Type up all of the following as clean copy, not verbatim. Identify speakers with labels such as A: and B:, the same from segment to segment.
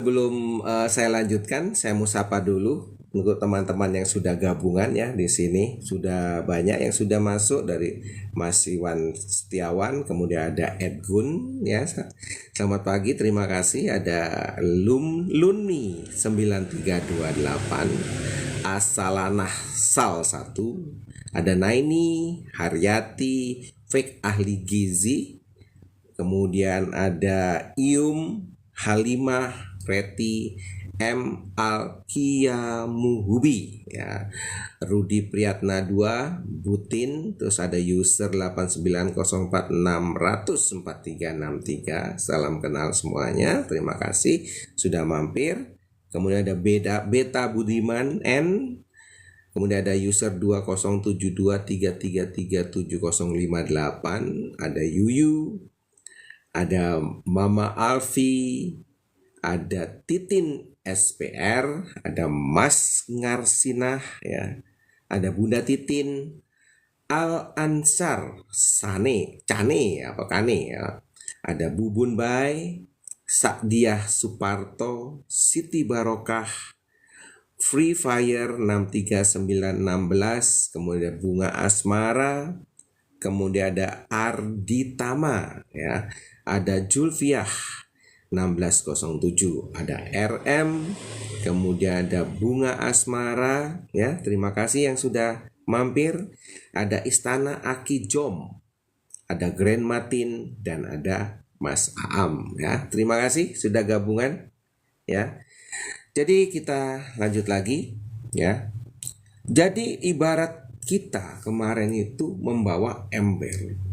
A: Sebelum saya lanjutkan, saya mau sapa dulu untuk teman-teman yang sudah gabungan ya di sini. Sudah banyak yang sudah masuk dari Mas Iwan Setiawan, kemudian ada Edgun ya. Selamat pagi, terima kasih. Ada Lunmi 9328, Asalanah Sal 1, ada Naini, Haryati, Fake Ahli Gizi, kemudian ada Ium, Halimah, Reti, M. Alkiamuhubi ya, Rudi Priyatna 2, Butin, terus ada user 89046004363. Salam kenal semuanya, terima kasih sudah mampir. Kemudian ada Beta Budiman N, kemudian ada user 2072333758, ada Yuyu, ada Mama Alfi, ada Titin SPR, ada Mas Ngarsinah ya, ada Bunda Titin, Al Ansar Sane, Cane apa Kane ya, ada Bubun Bay, Sakdiah Suparto, Siti Barokah, Free Fire 639616, kemudian Bunga Asmara, kemudian ada Arditama ya, ada Julfiah 1607, ada RM, kemudian ada Bunga Asmara ya, terima kasih yang sudah mampir. Ada Istana Aki Jom, ada Grand Martin, dan ada Mas Aam ya. Terima kasih sudah gabungan ya. Jadi kita lanjut lagi ya. Jadi ibarat kita kemarin itu membawa ember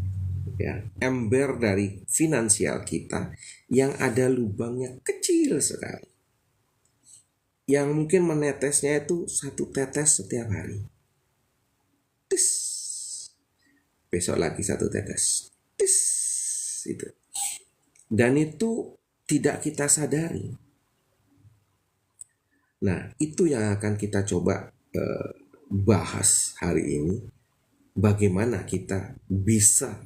A: ya, ember dari finansial kita yang ada lubangnya kecil sekali, yang mungkin menetesnya itu 1 tetes setiap hari. Tis. Besok lagi 1 tetes. Tis. Itu. Dan itu tidak kita sadari. Nah, itu yang akan kita coba bahas hari ini. Bagaimana kita bisa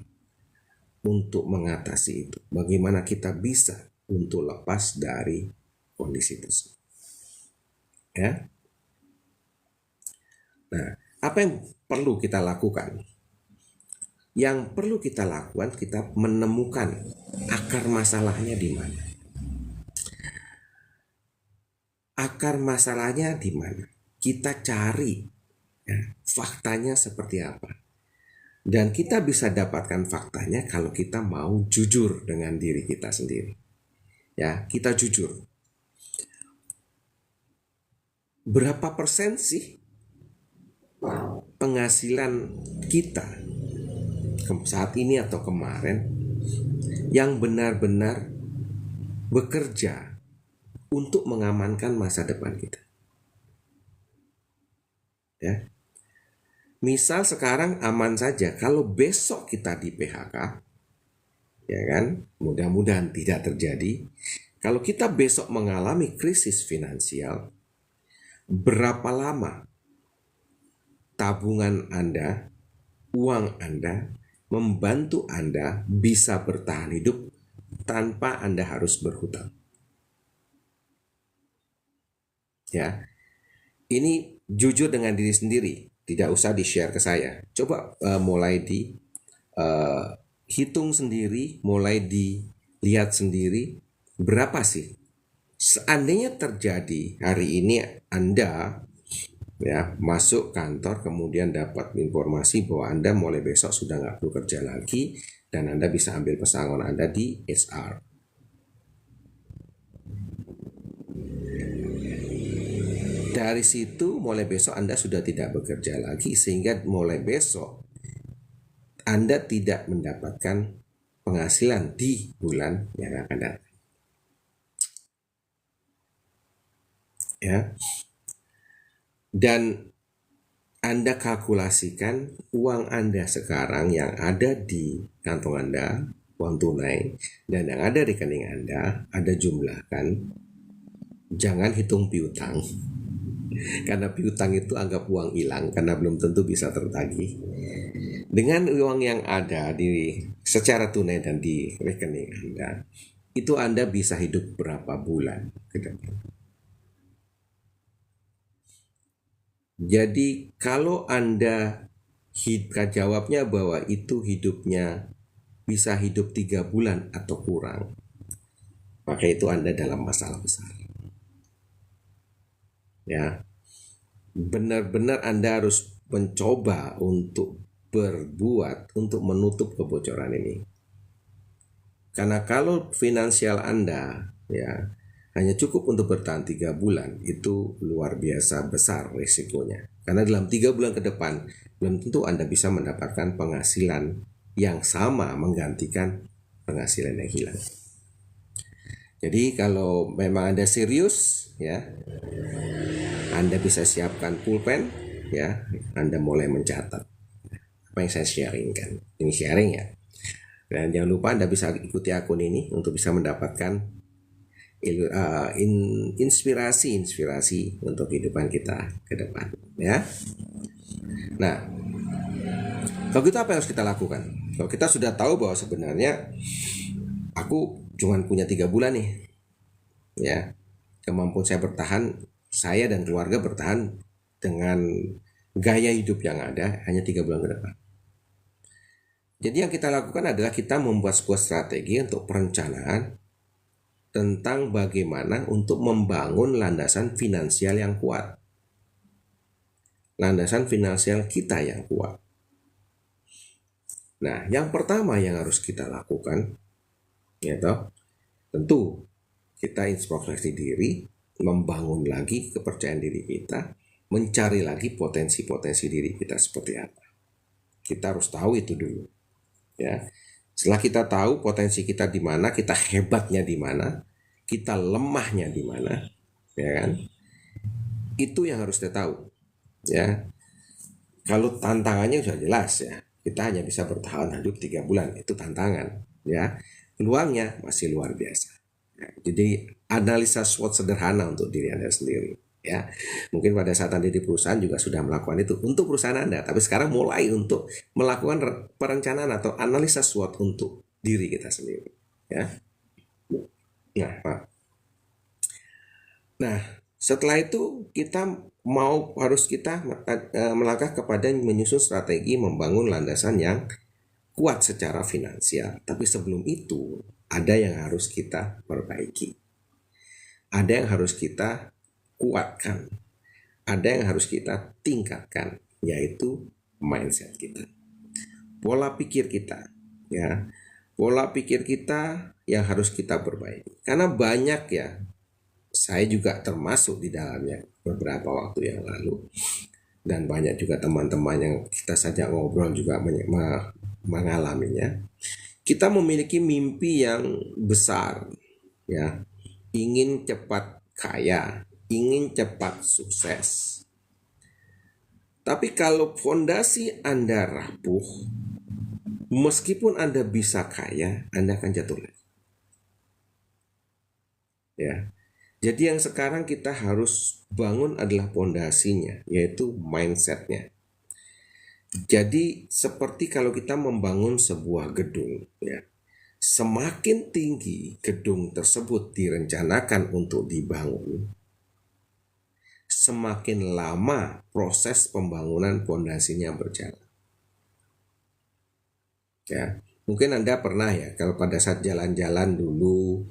A: untuk mengatasi itu. Bagaimana kita bisa untuk lepas dari kondisi tersebut. Ya. Nah, apa yang perlu kita lakukan? Yang perlu kita lakukan, kita menemukan akar masalahnya di mana. Akar masalahnya di mana? Kita cari ya, faktanya seperti apa. Dan kita bisa dapatkan faktanya kalau kita mau jujur dengan diri kita sendiri. Ya, kita jujur. Berapa persen sih penghasilan kita saat ini atau kemarin yang benar-benar bekerja untuk mengamankan masa depan kita? Ya. Misal sekarang aman saja, kalau besok kita di PHK, ya kan, mudah-mudahan tidak terjadi. Kalau kita besok mengalami krisis finansial, berapa lama tabungan Anda, uang Anda, membantu Anda bisa bertahan hidup tanpa Anda harus berhutang? Ya, ini jujur dengan diri sendiri. Tidak usah di-share ke saya. Coba mulai hitung sendiri, mulai dilihat sendiri, berapa sih? Seandainya terjadi hari ini Anda ya masuk kantor, kemudian dapat informasi bahwa Anda mulai besok sudah nggak perlu kerja lagi, dan Anda bisa ambil pesangon Anda di HR. Dari situ mulai besok Anda sudah tidak bekerja lagi, sehingga mulai besok Anda tidak mendapatkan penghasilan di bulan yang akan datang. Ya. Dan Anda kalkulasikan uang Anda sekarang yang ada di kantong Anda, uang tunai, dan yang ada di rekening Anda, Anda jumlahkan. Jangan hitung piutang. Karena piutang itu anggap uang hilang, karena belum tentu bisa tertagih. Dengan uang yang ada secara tunai dan di rekening Anda, itu Anda bisa hidup berapa bulan ke depan. Jadi kalau Anda jawabnya bahwa itu hidupnya bisa hidup 3 bulan atau kurang, maka itu Anda dalam masalah besar. Ya, benar-benar Anda harus mencoba untuk berbuat untuk menutup kebocoran ini. Karena kalau finansial Anda ya hanya cukup untuk bertahan 3 bulan, itu luar biasa besar risikonya. Karena dalam 3 bulan ke depan belum tentu Anda bisa mendapatkan penghasilan yang sama menggantikan penghasilan yang hilang. Jadi kalau memang Anda serius ya, Anda bisa siapkan pulpen ya, Anda mulai mencatat apa yang saya sharingkan. Ini sharing ya. Dan jangan lupa Anda bisa ikuti akun ini untuk bisa mendapatkan inspirasi untuk kehidupan kita ke depan ya. Nah, kalau gitu apa yang harus kita lakukan? Kalau kita sudah tahu bahwa sebenarnya aku cuma punya 3 bulan nih ya, kemampuan saya bertahan, saya dan keluarga bertahan dengan gaya hidup yang ada hanya 3 bulan ke depan. Jadi yang kita lakukan adalah kita membuat sebuah strategi untuk perencanaan tentang bagaimana untuk membangun landasan finansial yang kuat. Landasan finansial kita yang kuat. Nah, yang pertama yang harus kita lakukan, ya toh, tentu kita introspeksi diri, membangun lagi kepercayaan diri kita, mencari lagi potensi-potensi diri kita seperti apa. Kita harus tahu itu dulu. Ya, setelah kita tahu potensi kita di mana, kita hebatnya di mana, kita lemahnya di mana, ya kan? Itu yang harus kita tahu. Ya, kalau tantangannya sudah jelas ya, kita hanya bisa bertahan hidup 3 bulan, itu tantangan. Ya, peluangnya masih luar biasa. Ya, jadi analisa SWOT sederhana untuk diri Anda sendiri. Ya, mungkin pada saat Anda di perusahaan juga sudah melakukan itu untuk perusahaan Anda, tapi sekarang mulai untuk melakukan perencanaan atau analisa SWOT untuk diri kita sendiri ya. Nah, setelah itu kita harus kita melangkah kepada menyusun strategi membangun landasan yang kuat secara finansial. Tapi sebelum itu ada yang harus kita perbaiki, ada yang harus kita kuatkan, ada yang harus kita tingkatkan, yaitu mindset kita, pola pikir kita ya, pola pikir kita yang harus kita perbaiki. Karena banyak ya, saya juga termasuk di dalamnya beberapa waktu yang lalu, dan banyak juga teman-teman yang kita saja ngobrol juga mengalaminya. Kita memiliki mimpi yang besar ya, ingin cepat kaya, ingin cepat sukses. Tapi kalau fondasi Anda rapuh, meskipun Anda bisa kaya, Anda akan jatuh lagi. Ya. Jadi yang sekarang kita harus bangun adalah fondasinya, yaitu mindsetnya. Jadi seperti kalau kita membangun sebuah gedung ya, semakin tinggi gedung tersebut direncanakan untuk dibangun, semakin lama proses pembangunan fondasinya berjalan. Ya, mungkin Anda pernah ya, kalau pada saat jalan-jalan dulu,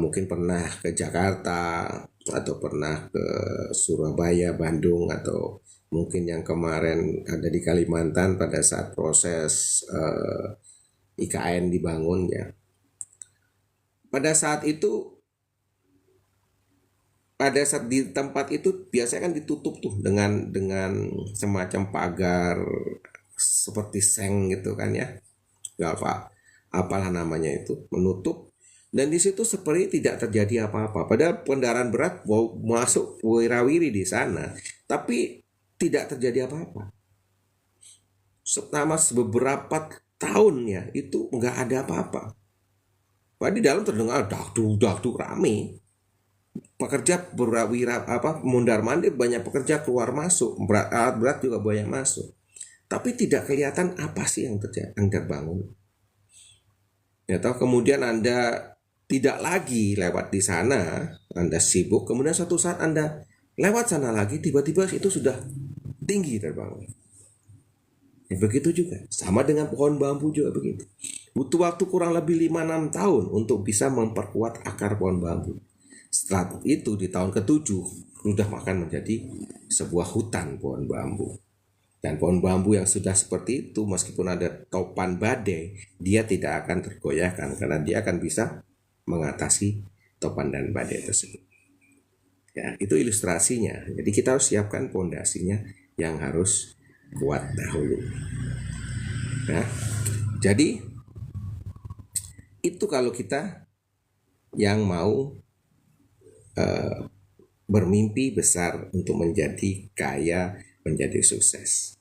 A: mungkin pernah ke Jakarta atau pernah ke Surabaya, Bandung, atau mungkin yang kemarin ada di Kalimantan pada saat proses IKN dibangun ya. Pada saat di tempat itu biasanya kan ditutup tuh dengan semacam pagar seperti seng gitu kan ya, nggak apalah namanya itu, menutup. Dan di situ seperti tidak terjadi apa-apa. Padahal kendaraan berat mau masuk wirawiri di sana, tapi tidak terjadi apa-apa. Selama beberapa tahun ya, itu nggak ada apa-apa. Padahal di dalam terdengar dakduk rame. Pekerja mundar mandir, banyak pekerja keluar masuk, alat berat juga banyak masuk. Tapi tidak kelihatan apa sih yang terjadi, yang terbangun. Ya, tahu kemudian Anda tidak lagi lewat di sana, Anda sibuk, kemudian suatu saat Anda lewat sana lagi, tiba-tiba itu sudah tinggi terbang. Ya, begitu juga, sama dengan pohon bambu juga begitu. Butuh waktu kurang lebih 5-6 tahun untuk bisa memperkuat akar pohon bambu. Setelah itu di tahun ke-7 sudah akan menjadi sebuah hutan pohon bambu. Dan pohon bambu yang sudah seperti itu, meskipun ada topan badai, dia tidak akan tergoyahkan karena dia akan bisa mengatasi topan dan badai tersebut. Ya, itu ilustrasinya. Jadi kita harus siapkan pondasinya yang harus kuat dahulu. Nah, jadi itu kalau kita yang mau bermimpi besar untuk menjadi kaya, menjadi sukses.